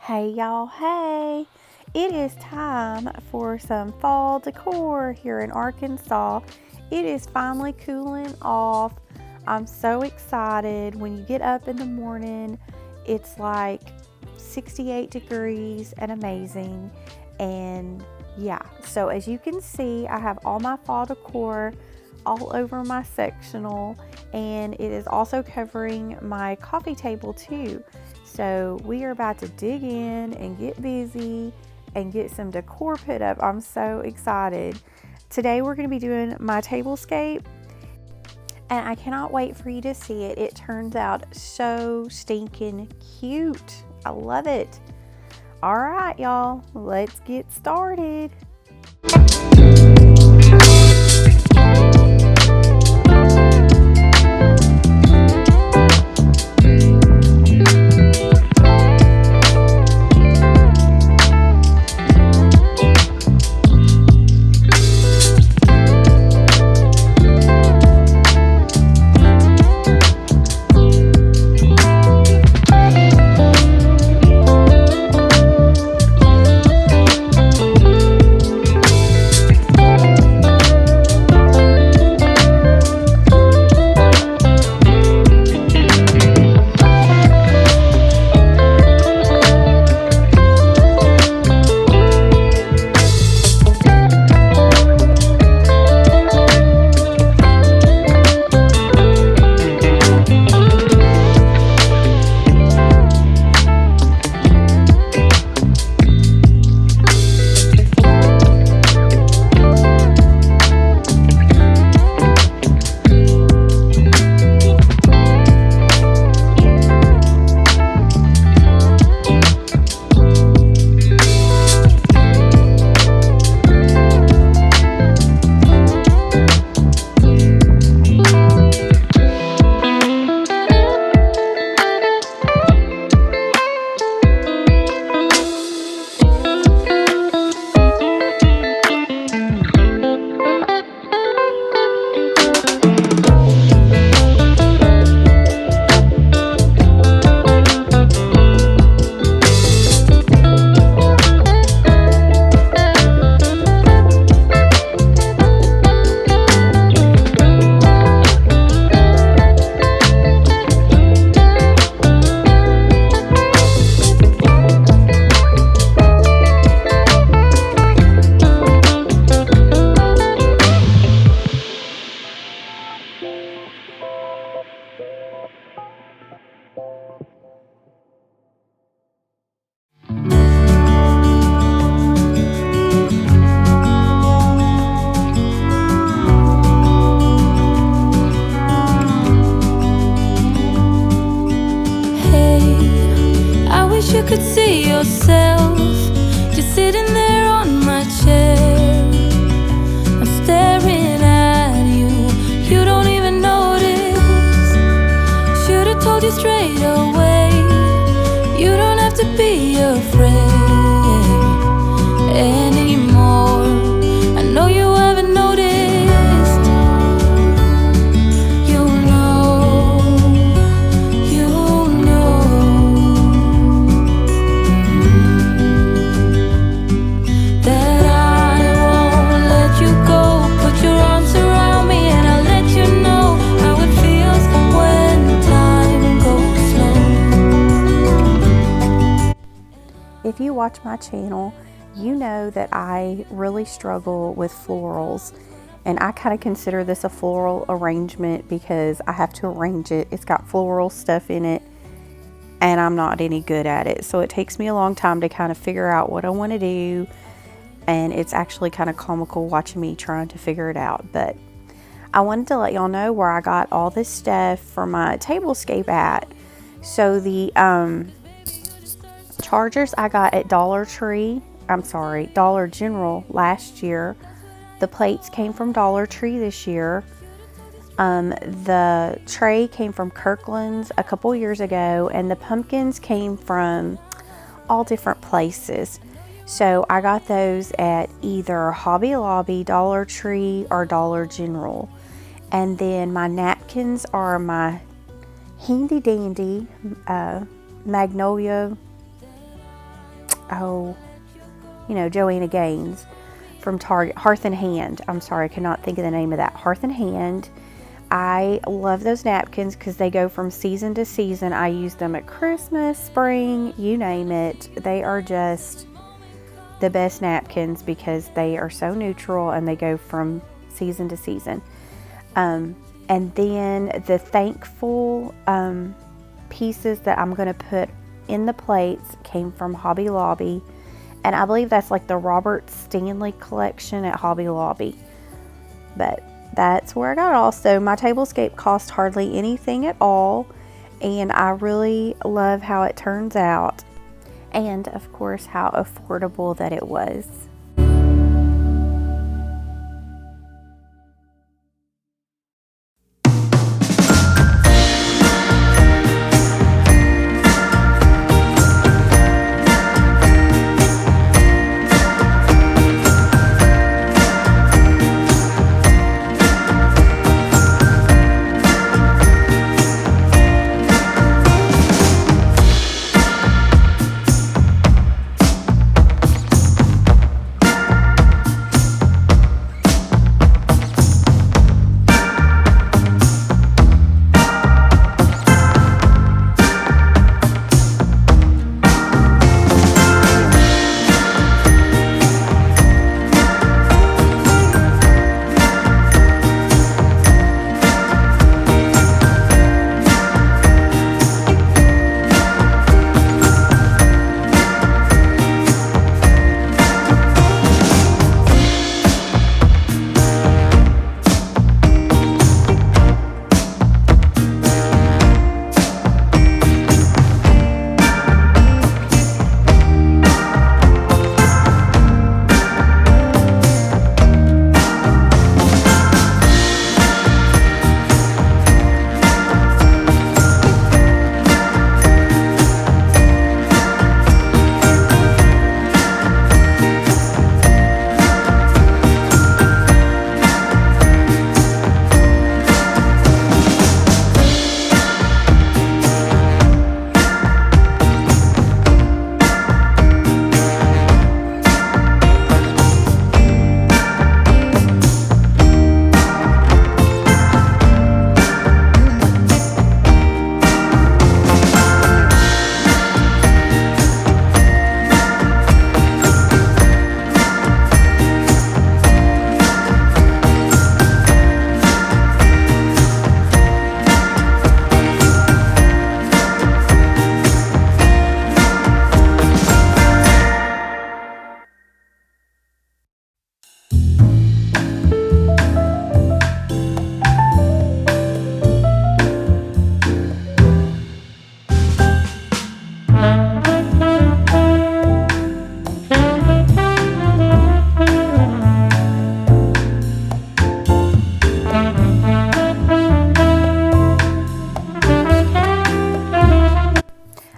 Hey y'all, hey! It is time for some fall decor here in Arkansas. It is finally cooling off. I'm so excited. When you get up in the morning, it's like 68 degrees and amazing. And yeah, so as you can see, I have all my fall decor all over my sectional, and it is also covering my coffee table too. So we are about to dig in and get busy and get some decor put up. I'm so excited. Today we're going to be doing my table scape, and I cannot wait for you to see it. It turns out so stinking cute. I love it. All right, y'all, let's get started. Could see yourself just sitting there on my chair. I'm staring at you, you don't even notice. Should've told you straight away, you don't have to be afraid anymore. I know you haven't noticed. If you watch my channel, you know that I really struggle with florals, and I kind of consider this a floral arrangement because I have to arrange it. It's got floral stuff in it, and I'm not any good at it. So it takes me a long time to kind of figure out what I want to do, and it's actually kind of comical watching me trying to figure it out. But I wanted to let y'all know where I got all this stuff for my tablescape at. So the chargers I got at Dollar General last year. The plates came from Dollar Tree this year. The tray came from Kirkland's a couple years ago, and the pumpkins came from all different places. So I got those at either Hobby Lobby, Dollar Tree, or Dollar General. And then my napkins are my handy dandy Magnolia Joanna Gaines from Target. Hearth and Hand. I'm sorry, I cannot think of the name of that. Hearth and Hand. I love those napkins because they go from season to season. I use them at Christmas, spring, you name it. They are just the best napkins because they are so neutral and they go from season to season. And then the thankful pieces that I'm going to put in the plates came from Hobby Lobby. And I believe that's like the Robert Stanley collection at Hobby Lobby. But that's where I got it all. So my tablescape cost hardly anything at all. And I really love how it turns out. And of course, how affordable that it was.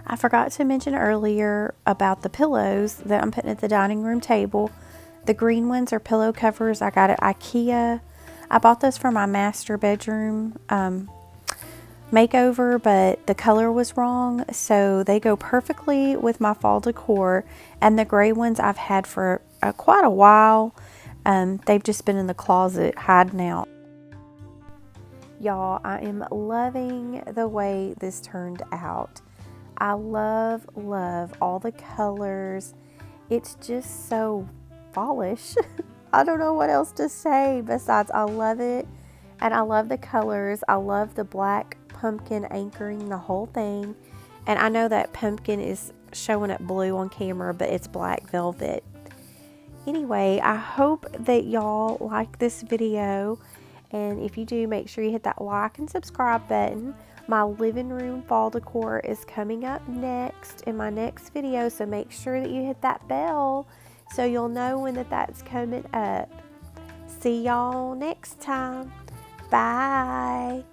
I forgot to mention earlier about the pillows that I'm putting at the dining room table. The green ones are pillow covers I got at IKEA. I bought those for my master bedroom makeover, but the color was wrong, so they go perfectly with my fall decor. And the gray ones I've had for quite a while. They've just been in the closet hiding out. Y'all, I am loving the way this turned out. I love all the colors. It's just so fallish. I don't know what else to say besides I love it. And I love the colors. I love the black pumpkin anchoring the whole thing. And I know that pumpkin is showing up blue on camera, but it's black velvet. Anyway, I hope that y'all like this video. And if you do, make sure you hit that like and subscribe button. My living room fall decor is coming up next in my next video, so make sure that you hit that bell so you'll know when that's coming up. See y'all next time. Bye.